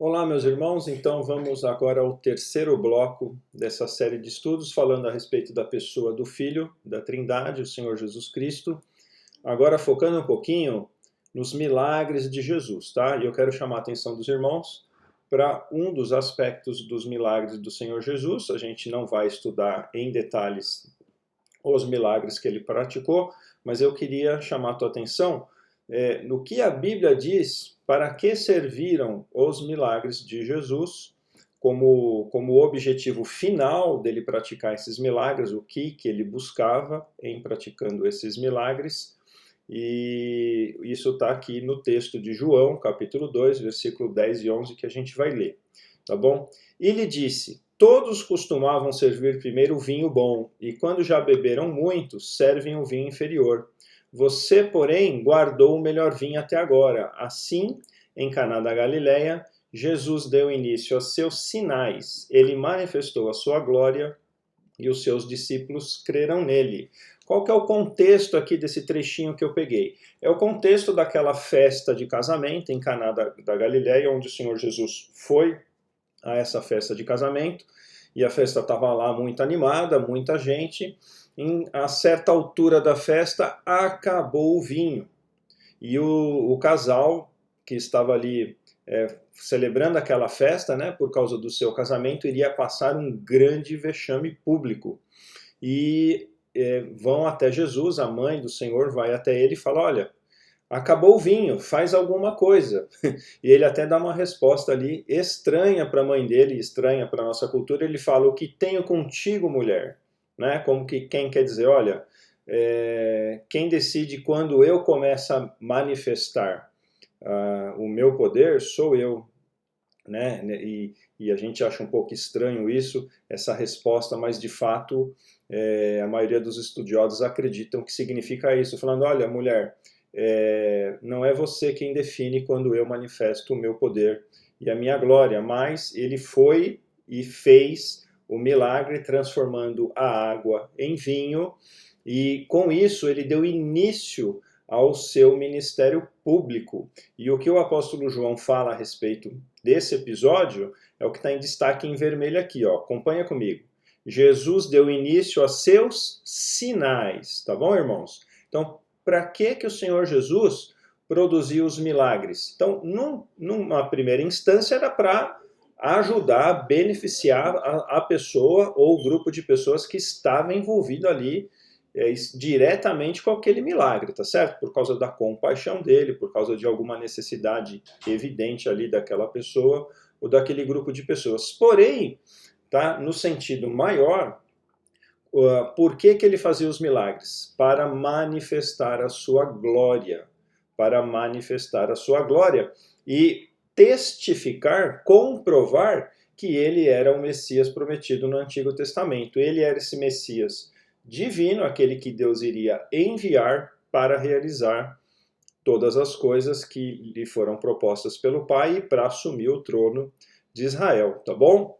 Olá, meus irmãos. Então vamos agora ao terceiro bloco dessa série de estudos, falando a respeito da pessoa do Filho da Trindade, o Senhor Jesus Cristo. Agora focando um pouquinho nos milagres de Jesus, tá? E eu quero chamar a atenção dos irmãos para um dos aspectos dos milagres do Senhor Jesus. A gente não vai estudar em detalhes os milagres que ele praticou, mas eu queria chamar a tua atenção no que a Bíblia diz para que serviram os milagres de Jesus, como objetivo final dele praticar esses milagres, o que ele buscava em praticando esses milagres. E isso está aqui no texto de João, capítulo 2, versículo 10 e 11, que a gente vai ler, tá bom? E lhe disse: todos costumavam servir primeiro o vinho bom, e quando já beberam muito, servem o vinho inferior. Você, porém, guardou o melhor vinho até agora. Assim, em Caná da Galileia, Jesus deu início a seus sinais. Ele manifestou a sua glória e os seus discípulos creram nele. Qual que é o contexto aqui desse trechinho que eu peguei? É o contexto daquela festa de casamento em Caná da Galileia, onde o Senhor Jesus foi a essa festa de casamento, e a festa estava lá muito animada, muita gente. A certa altura da festa, acabou o vinho. E o casal que estava ali celebrando aquela festa, né, por causa do seu casamento, iria passar um grande vexame público. E vão até Jesus, a mãe do Senhor vai até ele e fala: olha, acabou o vinho, faz alguma coisa. E ele até dá uma resposta ali estranha para a mãe dele, estranha para a nossa cultura. Ele fala: o que tenho contigo, mulher? Né? Como que quem quer dizer, olha, quem decide quando eu começo a manifestar o meu poder sou eu. Né? E a gente acha um pouco estranho isso, essa resposta, mas de fato a maioria dos estudiosos acreditam que significa isso, falando: olha, mulher, não é você quem define quando eu manifesto o meu poder e a minha glória, mas ele foi e fez o milagre transformando a água em vinho, e com isso ele deu início ao seu ministério público. E o que o apóstolo João fala a respeito desse episódio é o que está em destaque em vermelho aqui, ó. Acompanha comigo. Jesus deu início a seus sinais, tá bom, irmãos? Então, para que o Senhor Jesus produziu os milagres? Então, numa primeira instância, era para ajudar, beneficiar a pessoa ou o grupo de pessoas que estava envolvido ali diretamente com aquele milagre, tá certo? Por causa da compaixão dele, por causa de alguma necessidade evidente ali daquela pessoa ou daquele grupo de pessoas. Porém, tá, no sentido maior, por que ele fazia os milagres? Para manifestar a sua glória. Para manifestar a sua glória e testificar, comprovar que ele era o Messias prometido no Antigo Testamento. Ele era esse Messias divino, aquele que Deus iria enviar para realizar todas as coisas que lhe foram propostas pelo Pai e para assumir o trono de Israel, tá bom?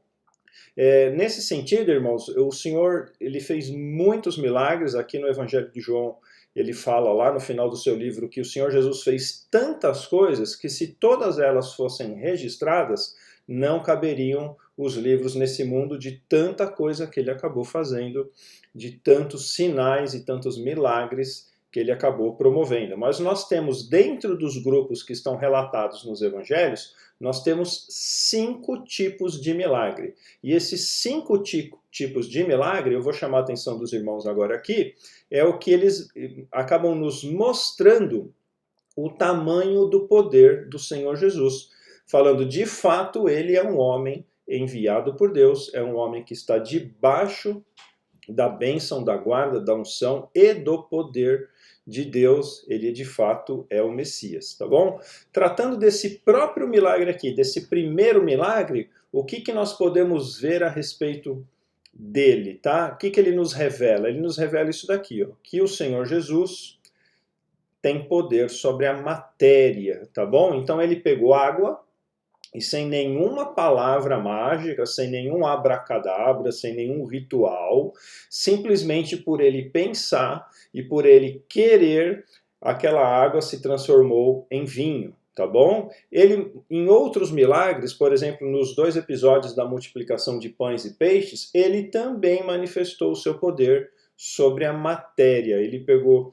Nesse sentido, irmãos, o Senhor ele fez muitos milagres. Aqui no Evangelho de João, ele fala lá no final do seu livro que o Senhor Jesus fez tantas coisas que, se todas elas fossem registradas, não caberiam os livros nesse mundo de tanta coisa que ele acabou fazendo, de tantos sinais e tantos milagres que ele acabou promovendo. Mas nós temos, dentro dos grupos que estão relatados nos evangelhos, nós temos 5 tipos de milagre. E esses 5 tipos de milagre, eu vou chamar a atenção dos irmãos agora aqui, é o que eles acabam nos mostrando o tamanho do poder do Senhor Jesus. Falando, de fato, ele é um homem enviado por Deus, é um homem que está debaixo da bênção, da guarda, da unção e do poder de Deus. Ele de fato é o Messias, tá bom? Tratando desse próprio milagre aqui, desse primeiro milagre, o que nós podemos ver a respeito dele, tá? O que ele nos revela? Ele nos revela isso daqui, ó, que o Senhor Jesus tem poder sobre a matéria, tá bom? Então ele pegou água, e sem nenhuma palavra mágica, sem nenhum abracadabra, sem nenhum ritual, simplesmente por ele pensar e por ele querer, aquela água se transformou em vinho. tá bom? Ele, em outros milagres, por exemplo, nos 2 episódios da multiplicação de pães e peixes, ele também manifestou o seu poder sobre a matéria. Ele pegou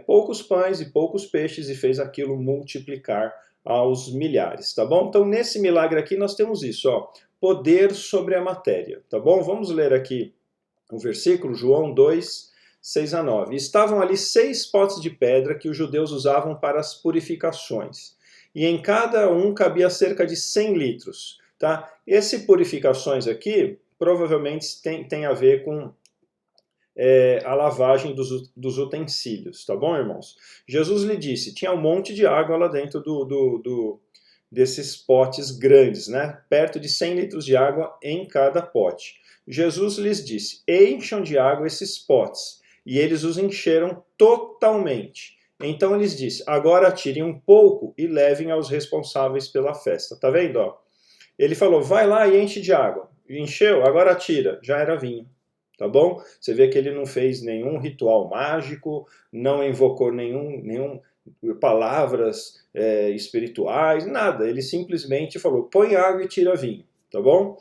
poucos pães e poucos peixes e fez aquilo multiplicar aos milhares, tá bom? Então, nesse milagre aqui, nós temos isso, ó, poder sobre a matéria, tá bom? Vamos ler aqui o versículo, João 2, 6 a 9. Estavam ali 6 potes de pedra que os judeus usavam para as purificações, e em cada um cabia cerca de 100 litros, tá? Esse purificações aqui, provavelmente tem a ver com a lavagem dos utensílios, tá bom, irmãos? Jesus lhe disse, tinha um monte de água lá dentro desses potes grandes, né? Perto de 100 litros de água em cada pote. Jesus lhes disse, encham de água esses potes, e eles os encheram totalmente. Então ele lhes disse, agora tirem um pouco e levem aos responsáveis pela festa. Tá vendo, ó? Ele falou, vai lá e enche de água. Encheu, agora tira. Já era vinho. Tá bom? Você vê que ele não fez nenhum ritual mágico, não invocou nenhum palavras espirituais, nada. Ele simplesmente falou, põe água e tira vinho, tá bom?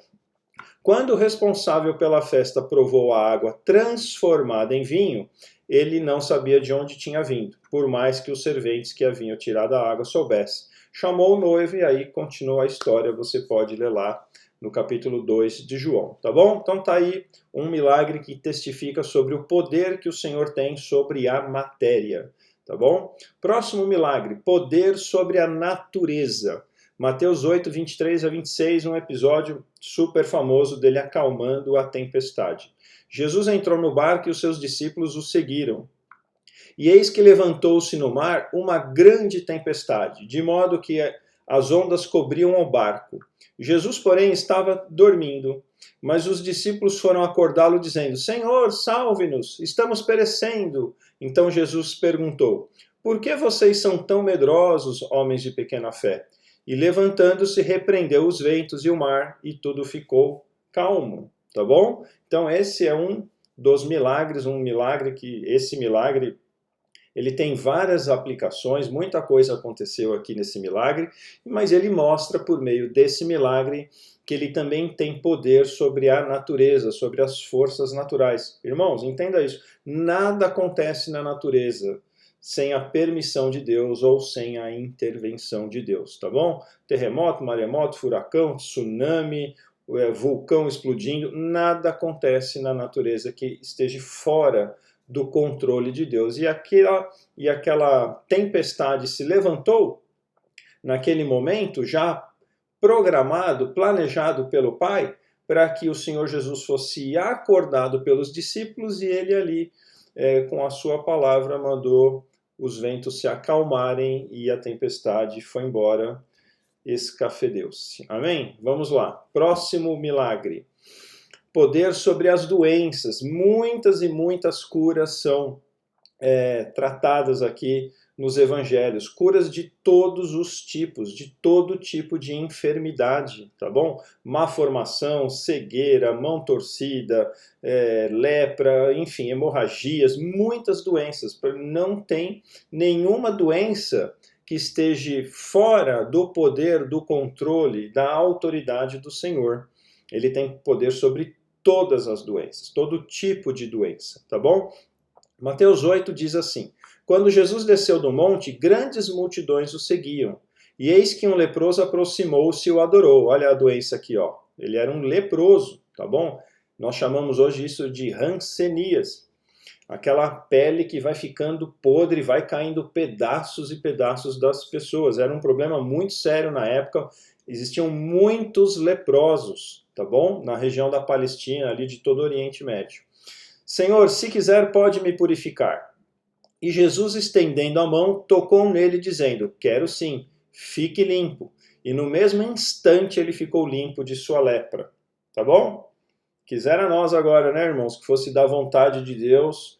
Quando o responsável pela festa provou a água transformada em vinho, ele não sabia de onde tinha vindo, por mais que os serventes que haviam tirado a água soubessem. Chamou o noivo e aí continua a história, você pode ler lá no capítulo 2 de João, tá bom? Então tá aí um milagre que testifica sobre o poder que o Senhor tem sobre a matéria, tá bom? Próximo milagre, poder sobre a natureza. Mateus 8, 23 a 26, um episódio super famoso dele acalmando a tempestade. Jesus entrou no barco e os seus discípulos o seguiram. E eis que levantou-se no mar uma grande tempestade, de modo que as ondas cobriam o barco. Jesus, porém, estava dormindo, mas os discípulos foram acordá-lo dizendo, Senhor, salve-nos, estamos perecendo. Então Jesus perguntou, por que vocês são tão medrosos, homens de pequena fé? E levantando-se, repreendeu os ventos e o mar, e tudo ficou calmo, tá bom? Então esse é um dos milagres, esse milagre ele tem várias aplicações, muita coisa aconteceu aqui nesse milagre, mas ele mostra por meio desse milagre que ele também tem poder sobre a natureza, sobre as forças naturais. Irmãos, entenda isso, nada acontece na natureza sem a permissão de Deus ou sem a intervenção de Deus, tá bom? Terremoto, maremoto, furacão, tsunami, vulcão explodindo, nada acontece na natureza que esteja fora do controle de Deus. E aquela tempestade se levantou naquele momento, já programado, planejado pelo Pai, para que o Senhor Jesus fosse acordado pelos discípulos e ele ali, com a sua palavra, mandou os ventos se acalmarem e a tempestade foi embora, escafedeu-se. Amém? Vamos lá. Próximo milagre. Poder sobre as doenças. Muitas e muitas curas são tratadas aqui nos evangelhos. Curas de todos os tipos, de todo tipo de enfermidade, tá bom? Má formação, cegueira, mão torcida, lepra, enfim, hemorragias, muitas doenças. Não tem nenhuma doença que esteja fora do poder, do controle, da autoridade do Senhor. Ele tem poder sobre todas as doenças, todo tipo de doença, tá bom? Mateus 8 diz assim, quando Jesus desceu do monte, grandes multidões o seguiam, e eis que um leproso aproximou-se e o adorou. Olha a doença aqui, ó. Ele era um leproso, tá bom? Nós chamamos hoje isso de hanseníase. Aquela pele que vai ficando podre, vai caindo pedaços e pedaços das pessoas. Era um problema muito sério na época, existiam muitos leprosos, tá bom? Na região da Palestina, ali de todo o Oriente Médio. Senhor, se quiser, pode me purificar. E Jesus, estendendo a mão, tocou nele, dizendo, quero sim, fique limpo. E no mesmo instante ele ficou limpo de sua lepra. Tá bom? Quisera nós agora, né, irmãos, que fosse da vontade de Deus,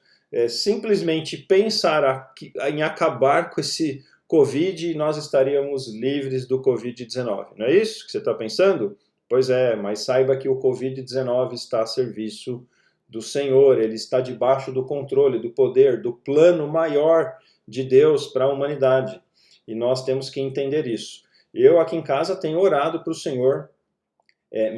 simplesmente pensar em acabar com esse Covid e nós estaríamos livres do Covid-19. Não é isso que você está pensando? Pois é, mas saiba que o Covid-19 está a serviço do Senhor, ele está debaixo do controle, do poder, do plano maior de Deus para a humanidade. e nós temos que entender isso. Eu aqui em casa tenho orado para o Senhor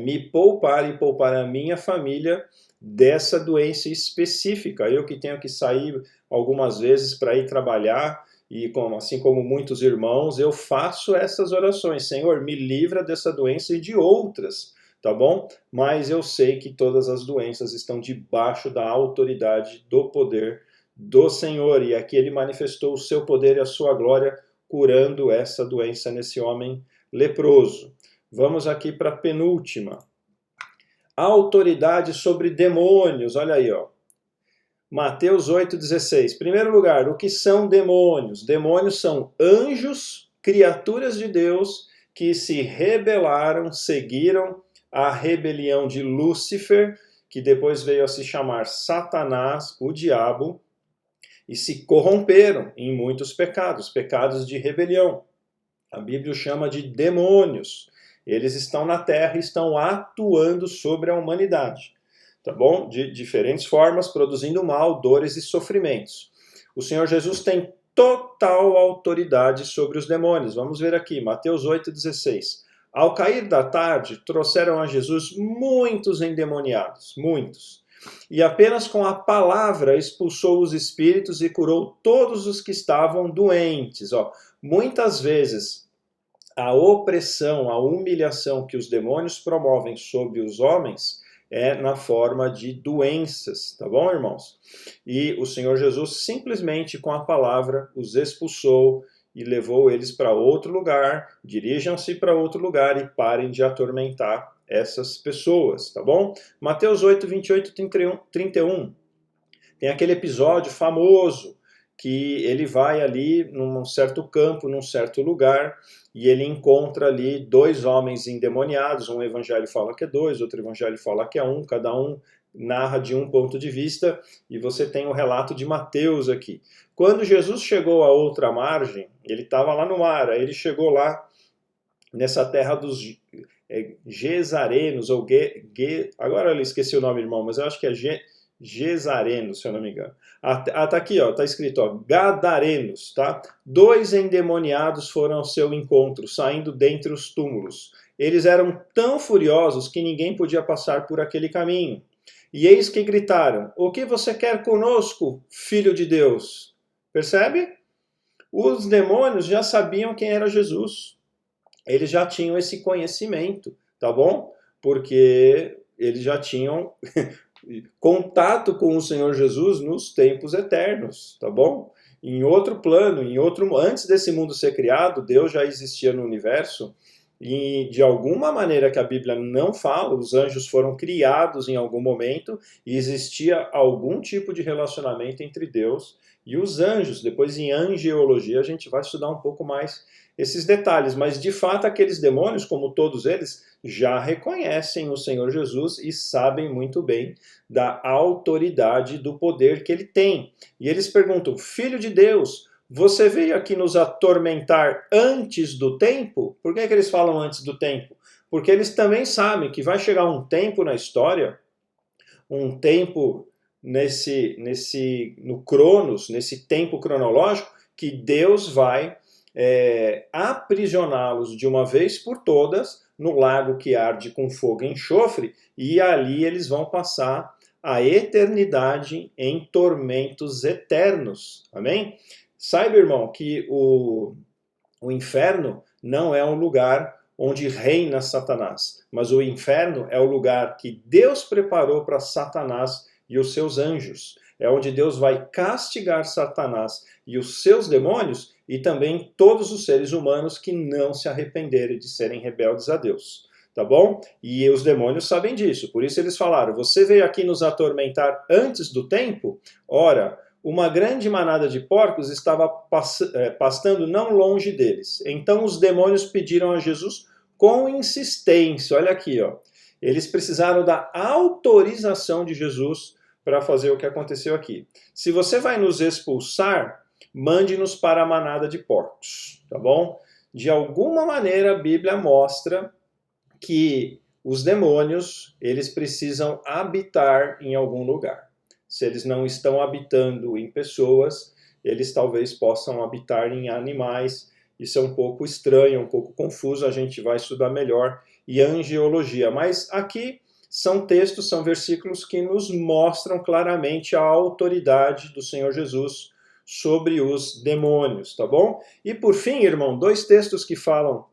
me poupar e poupar a minha família dessa doença específica. Eu que tenho que sair algumas vezes para ir trabalhar, e assim como muitos irmãos, eu faço essas orações. Senhor, me livra dessa doença e de outras, tá bom? Mas eu sei que todas as doenças estão debaixo da autoridade do poder do Senhor, e aqui ele manifestou o seu poder e a sua glória, curando essa doença nesse homem leproso. Vamos aqui para a penúltima. Autoridade sobre demônios, olha aí, ó. Mateus 8,16. Primeiro lugar, o que são demônios? Demônios são anjos, criaturas de Deus, que se rebelaram, seguiram a rebelião de Lúcifer, que depois veio a se chamar Satanás, o diabo, e se corromperam em muitos pecados, pecados de rebelião. A Bíblia chama de demônios. Eles estão na terra e estão atuando sobre a humanidade, tá bom? De diferentes formas, produzindo mal, dores e sofrimentos. O Senhor Jesus tem total autoridade sobre os demônios. Vamos ver aqui, Mateus 8,16. Ao cair da tarde, trouxeram a Jesus muitos endemoniados, muitos. E apenas com a palavra expulsou os espíritos e curou todos os que estavam doentes. Ó, muitas vezes a opressão, a humilhação que os demônios promovem sobre os homens é na forma de doenças, tá bom, irmãos? E o Senhor Jesus simplesmente com a palavra os expulsou e levou eles para outro lugar, dirijam-se para outro lugar e parem de atormentar essas pessoas, tá bom? Mateus 8, 28, 31, tem aquele episódio famoso que ele vai ali num certo campo, num certo lugar, e ele encontra ali dois homens endemoniados, um evangelho fala que é dois, outro evangelho fala que é um, cada um narra de um ponto de vista, e você tem o relato de Mateus aqui. Quando Jesus chegou à outra margem, ele estava lá no mar, aí ele chegou lá nessa terra dos Gesarenos, ou agora eu esqueci o nome, irmão, mas eu acho que é Gesarenos, se eu não me engano. Tá aqui, ó, tá escrito, ó, Gadarenos, tá? 2 endemoniados foram ao seu encontro, saindo dentre os túmulos. Eles eram tão furiosos que ninguém podia passar por aquele caminho. E eis que gritaram, o que você quer conosco, filho de Deus? Percebe? Os demônios já sabiam quem era Jesus. Eles já tinham esse conhecimento, tá bom? Porque eles já tinham contato com o Senhor Jesus nos tempos eternos, tá bom? Em outro plano, antes desse mundo ser criado, Deus já existia no universo e de alguma maneira que a Bíblia não fala, os anjos foram criados em algum momento e existia algum tipo de relacionamento entre Deus e os anjos. Depois em angeologia a gente vai estudar um pouco mais esses detalhes, mas de fato aqueles demônios, como todos eles, já reconhecem o Senhor Jesus e sabem muito bem da autoridade, do poder que ele tem. E eles perguntam, filho de Deus, você veio aqui nos atormentar antes do tempo? Por que eles falam antes do tempo? Porque eles também sabem que vai chegar um tempo na história, um tempo no Cronos, nesse tempo cronológico, que Deus vai aprisioná-los de uma vez por todas no lago que arde com fogo e enxofre, e ali eles vão passar a eternidade em tormentos eternos. Amém? Saiba, irmão, que o inferno não é um lugar onde reina Satanás, mas o inferno é o lugar que Deus preparou para Satanás e os seus anjos. É onde Deus vai castigar Satanás e os seus demônios e também todos os seres humanos que não se arrependerem de serem rebeldes a Deus. Tá bom? E os demônios sabem disso, por isso eles falaram, você veio aqui nos atormentar antes do tempo? Ora, uma grande manada de porcos estava pastando não longe deles. Então os demônios pediram a Jesus com insistência, olha aqui, ó. Eles precisaram da autorização de Jesus para fazer o que aconteceu aqui. Se você vai nos expulsar, mande-nos para a manada de porcos, tá bom? De alguma maneira a Bíblia mostra que os demônios, eles precisam habitar em algum lugar. Se eles não estão habitando em pessoas, eles talvez possam habitar em animais, isso é um pouco estranho, um pouco confuso, a gente vai estudar melhor, e angiologia. Mas aqui são textos, são versículos que nos mostram claramente a autoridade do Senhor Jesus sobre os demônios, tá bom? E por fim, irmão, 2 textos que falam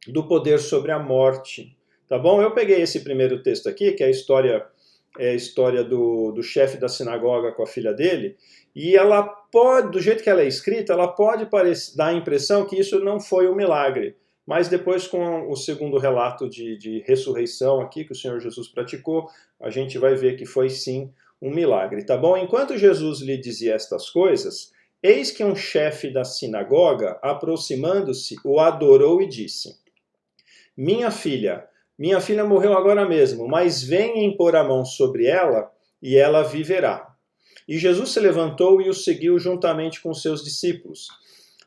do poder sobre a morte, tá bom? Eu peguei esse primeiro texto aqui, que é a história do chefe da sinagoga com a filha dele, e ela pode, do jeito que ela é escrita, ela pode dar a impressão que isso não foi um milagre, mas depois com o segundo relato de ressurreição aqui, que o Senhor Jesus praticou, a gente vai ver que foi sim um milagre, tá bom? Enquanto Jesus lhe dizia estas coisas, eis que um chefe da sinagoga, aproximando-se, o adorou e disse: minha filha morreu agora mesmo, mas venha impor a mão sobre ela e ela viverá. E Jesus se levantou e o seguiu juntamente com seus discípulos.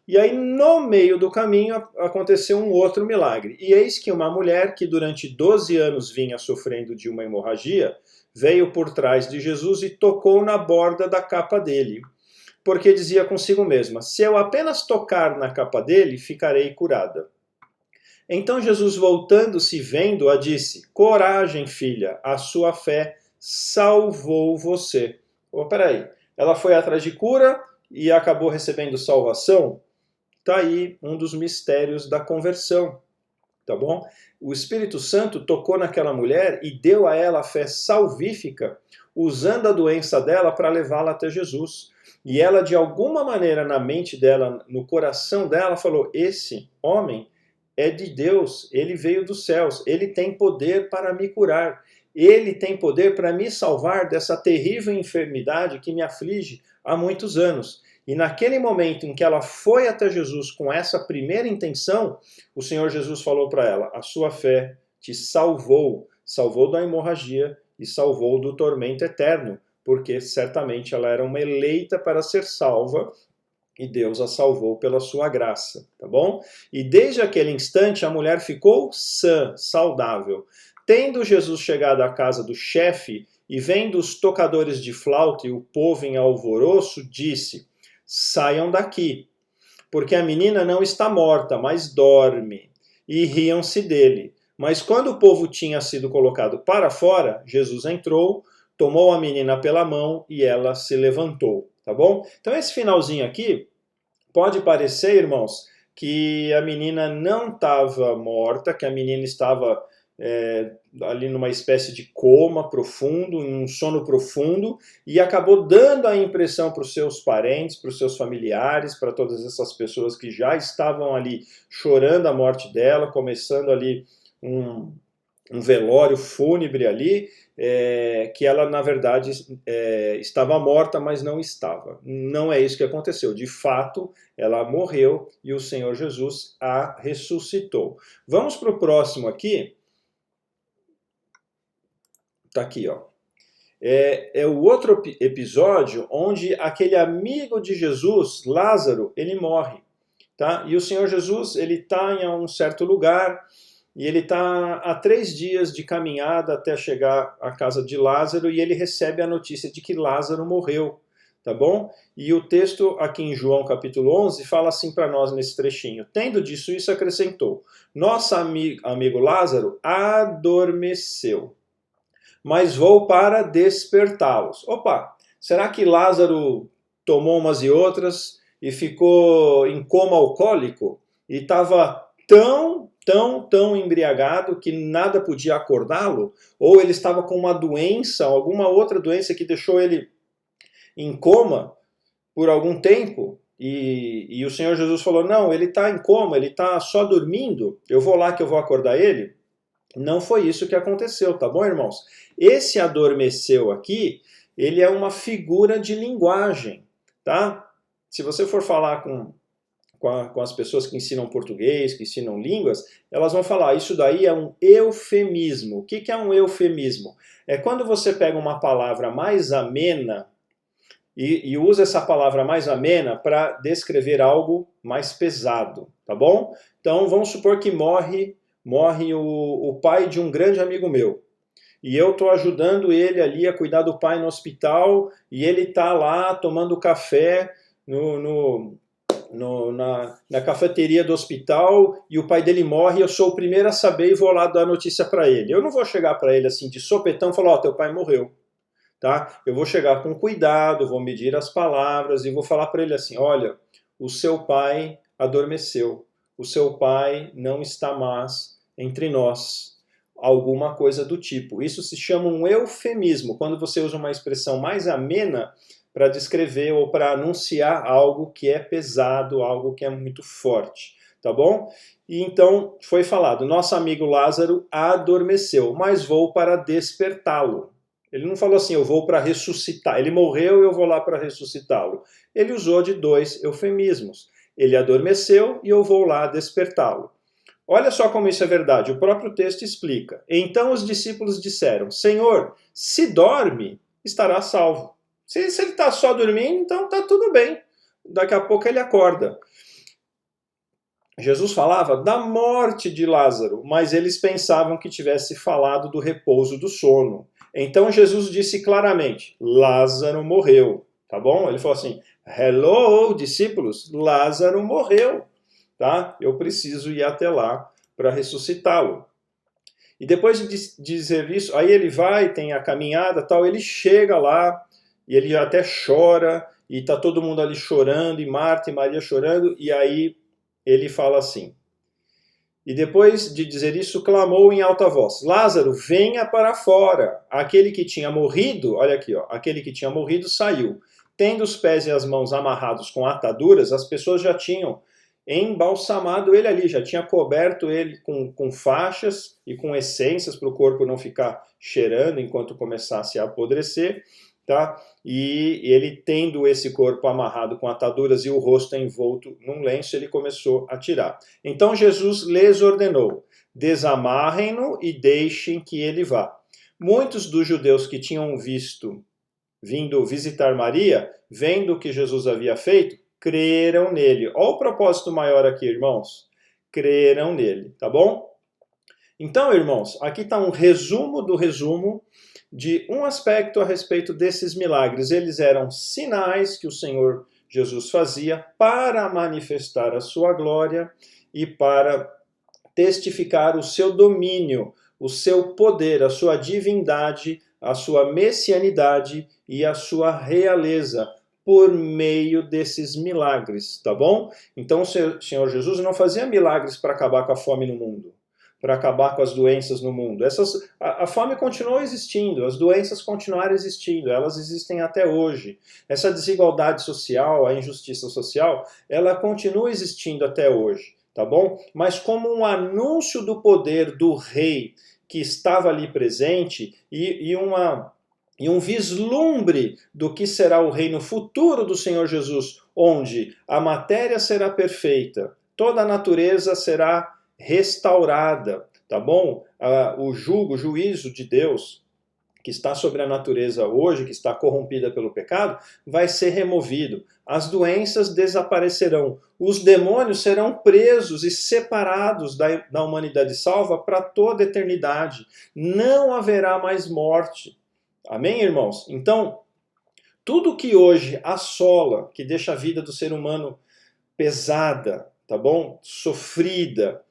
E aí, no meio do caminho, aconteceu um outro milagre. E eis que uma mulher que durante 12 anos vinha sofrendo de uma hemorragia, veio por trás de Jesus e tocou na borda da capa dele. Porque dizia consigo mesma: se eu apenas tocar na capa dele, ficarei curada. Então Jesus, voltando-se e vendo-a, disse: coragem, filha, a sua fé salvou você. Oh, peraí, ela foi atrás de cura e acabou recebendo salvação? Está aí um dos mistérios da conversão, tá bom? O Espírito Santo tocou naquela mulher e deu a ela a fé salvífica, usando a doença dela para levá-la até Jesus. E ela, de alguma maneira, na mente dela, no coração dela, falou: esse homem é de Deus, ele veio dos céus, ele tem poder para me curar, ele tem poder para me salvar dessa terrível enfermidade que me aflige há muitos anos. E naquele momento em que ela foi até Jesus com essa primeira intenção, o Senhor Jesus falou para ela: a sua fé te salvou, salvou da hemorragia e salvou do tormento eterno, porque certamente ela era uma eleita para ser salva, e Deus a salvou pela sua graça, tá bom? E desde aquele instante a mulher ficou sã, saudável. Tendo Jesus chegado à casa do chefe e vendo os tocadores de flauta e o povo em alvoroço, disse: saiam daqui, porque a menina não está morta, mas dorme. E riam-se dele. Mas quando o povo tinha sido colocado para fora, Jesus entrou, tomou a menina pela mão e ela se levantou. Tá bom? Então esse finalzinho aqui pode parecer, irmãos, que a menina não estava morta, que a menina estava ali numa espécie de coma profundo, em um sono profundo, e acabou dando a impressão para os seus parentes, para os seus familiares, para todas essas pessoas que já estavam ali chorando a morte dela, começando ali um velório fúnebre ali, que ela, na verdade, estava morta, mas não estava. Não é isso que aconteceu. De fato, ela morreu e o Senhor Jesus a ressuscitou. Vamos para o próximo aqui. Está aqui, ó. É o outro episódio onde aquele amigo de Jesus, Lázaro, ele morre. Tá? E o Senhor Jesus, ele está em um certo lugar, e ele está a 3 dias de caminhada até chegar à casa de Lázaro, e ele recebe a notícia de que Lázaro morreu, tá bom? E o texto aqui em João capítulo 11 fala assim para nós nesse trechinho: tendo disso isso, acrescentou: nosso amigo Lázaro adormeceu, mas vou para despertá-los. Opa, será que Lázaro tomou umas e outras e ficou em coma alcoólico? E estava tão embriagado que nada podia acordá-lo? Ou ele estava com uma doença, alguma outra doença que deixou ele em coma por algum tempo? E o Senhor Jesus falou: não, ele está em coma, ele está só dormindo, eu vou lá que eu vou acordar ele? Não foi isso que aconteceu, tá bom, irmãos? Esse adormeceu aqui, ele é uma figura de linguagem, tá? Se você for falar com as pessoas que ensinam português, que ensinam línguas, elas vão falar: isso daí é um eufemismo. O que é um eufemismo? É quando você pega uma palavra mais amena e usa essa palavra mais amena para descrever algo mais pesado, tá bom? Então vamos supor que morre o pai de um grande amigo meu. E eu estou ajudando ele ali a cuidar do pai no hospital, e ele está lá tomando café na cafeteria do hospital e o pai dele morre, eu sou o primeiro a saber e vou lá dar a notícia para ele. Eu não vou chegar para ele assim de sopetão e falar, ó, teu pai morreu. Tá? Eu vou chegar com cuidado, vou medir as palavras e vou falar para ele assim, olha, o seu pai adormeceu, o seu pai não está mais entre nós. Alguma coisa do tipo. Isso se chama um eufemismo, quando você usa uma expressão mais amena para descrever ou para anunciar algo que é pesado, algo que é muito forte, tá bom? E então foi falado, nosso amigo Lázaro adormeceu, mas vou para despertá-lo. Ele não falou assim, eu vou para ressuscitar, ele morreu e eu vou lá para ressuscitá-lo. Ele usou de dois eufemismos. Ele adormeceu e eu vou lá despertá-lo. Olha só como isso é verdade, o próprio texto explica. Então os discípulos disseram, Senhor, se dorme, estará salvo. Se ele está só dormindo, então está tudo bem. Daqui a pouco ele acorda. Jesus falava da morte de Lázaro, mas eles pensavam que tivesse falado do repouso do sono. Então Jesus disse claramente, Lázaro morreu, tá bom? Ele falou assim, hello, discípulos, Lázaro morreu, tá? Eu preciso ir até lá para ressuscitá-lo. E depois de dizer isso, aí ele vai, tem a caminhada, tal, ele chega lá, e ele até chora, e está todo mundo ali chorando, e Marta e Maria chorando, e aí ele fala assim, e depois de dizer isso, clamou em alta voz, Lázaro, venha para fora. Aquele que tinha morrido, olha aqui, ó, aquele que tinha morrido saiu. Tendo os pés e as mãos amarrados com ataduras, as pessoas já tinham embalsamado ele ali, já tinha coberto ele com faixas e com essências para o corpo não ficar cheirando enquanto começasse a apodrecer. Tá? E ele, tendo esse corpo amarrado com ataduras e o rosto envolto num lenço, ele começou a tirar. Então Jesus lhes ordenou, desamarrem-no e deixem que ele vá. Muitos dos judeus que tinham vindo visitar Maria, vendo o que Jesus havia feito, creram nele. Olha o propósito maior aqui, irmãos. Creram nele, tá bom? Então, irmãos, aqui está um resumo do resumo de um aspecto a respeito desses milagres. Eles eram sinais que o Senhor Jesus fazia para manifestar a sua glória e para testificar o seu domínio, o seu poder, a sua divindade, a sua messianidade e a sua realeza por meio desses milagres, tá bom? Então o Senhor Jesus não fazia milagres para acabar com a fome no mundo, para acabar com as doenças no mundo. A fome continuou existindo, as doenças continuaram existindo, elas existem até hoje. Essa desigualdade social, a injustiça social, ela continua existindo até hoje, tá bom? Mas como um anúncio do poder do rei que estava ali presente e um vislumbre do que será o reino futuro do Senhor Jesus, onde a matéria será perfeita, toda a natureza será restaurada, tá bom? O juízo de Deus, que está sobre a natureza hoje, que está corrompida pelo pecado, vai ser removido. As doenças desaparecerão. Os demônios serão presos e separados da humanidade salva para toda a eternidade. Não haverá mais morte. Amém, irmãos? Então, tudo que hoje assola, que deixa a vida do ser humano pesada, tá bom? Sofrida,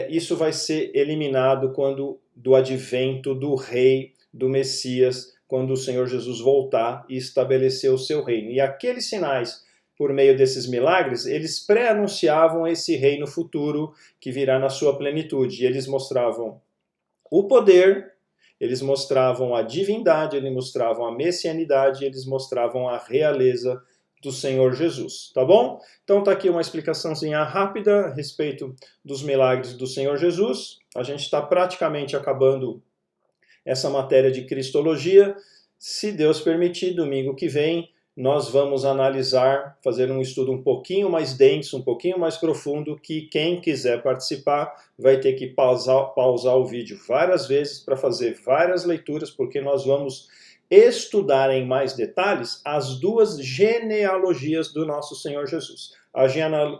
isso vai ser eliminado quando do advento do rei, do Messias, quando o Senhor Jesus voltar e estabelecer o seu reino. E aqueles sinais, por meio desses milagres, eles pré-anunciavam esse reino futuro que virá na sua plenitude. E eles mostravam o poder, eles mostravam a divindade, eles mostravam a messianidade, eles mostravam a realeza do Senhor Jesus, tá bom? Então tá aqui uma explicaçãozinha rápida a respeito dos milagres do Senhor Jesus. A gente está praticamente acabando essa matéria de Cristologia. Se Deus permitir, domingo que vem, nós vamos analisar, fazer um estudo um pouquinho mais denso, um pouquinho mais profundo, que quem quiser participar vai ter que pausar o vídeo várias vezes para fazer várias leituras, porque nós vamos estudar em mais detalhes as duas genealogias do nosso Senhor Jesus. A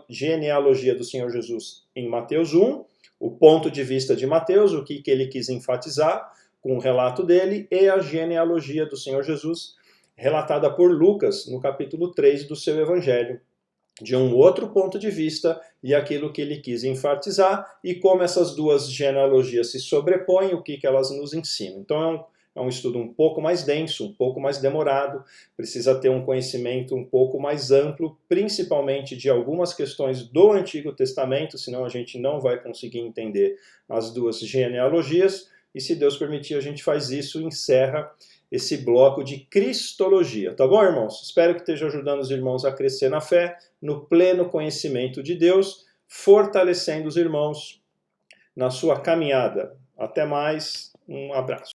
genealogia do Senhor Jesus em Mateus 1, o ponto de vista de Mateus, o que ele quis enfatizar com o relato dele, e a genealogia do Senhor Jesus relatada por Lucas no capítulo 3 do seu Evangelho, de um outro ponto de vista e aquilo que ele quis enfatizar e como essas duas genealogias se sobrepõem, o que elas nos ensinam. Então é um estudo um pouco mais denso, um pouco mais demorado, precisa ter um conhecimento um pouco mais amplo, principalmente de algumas questões do Antigo Testamento, senão a gente não vai conseguir entender as duas genealogias, e se Deus permitir a gente faz isso e encerra esse bloco de Cristologia. Tá bom, irmãos? Espero que esteja ajudando os irmãos a crescer na fé, no pleno conhecimento de Deus, fortalecendo os irmãos na sua caminhada. Até mais, um abraço.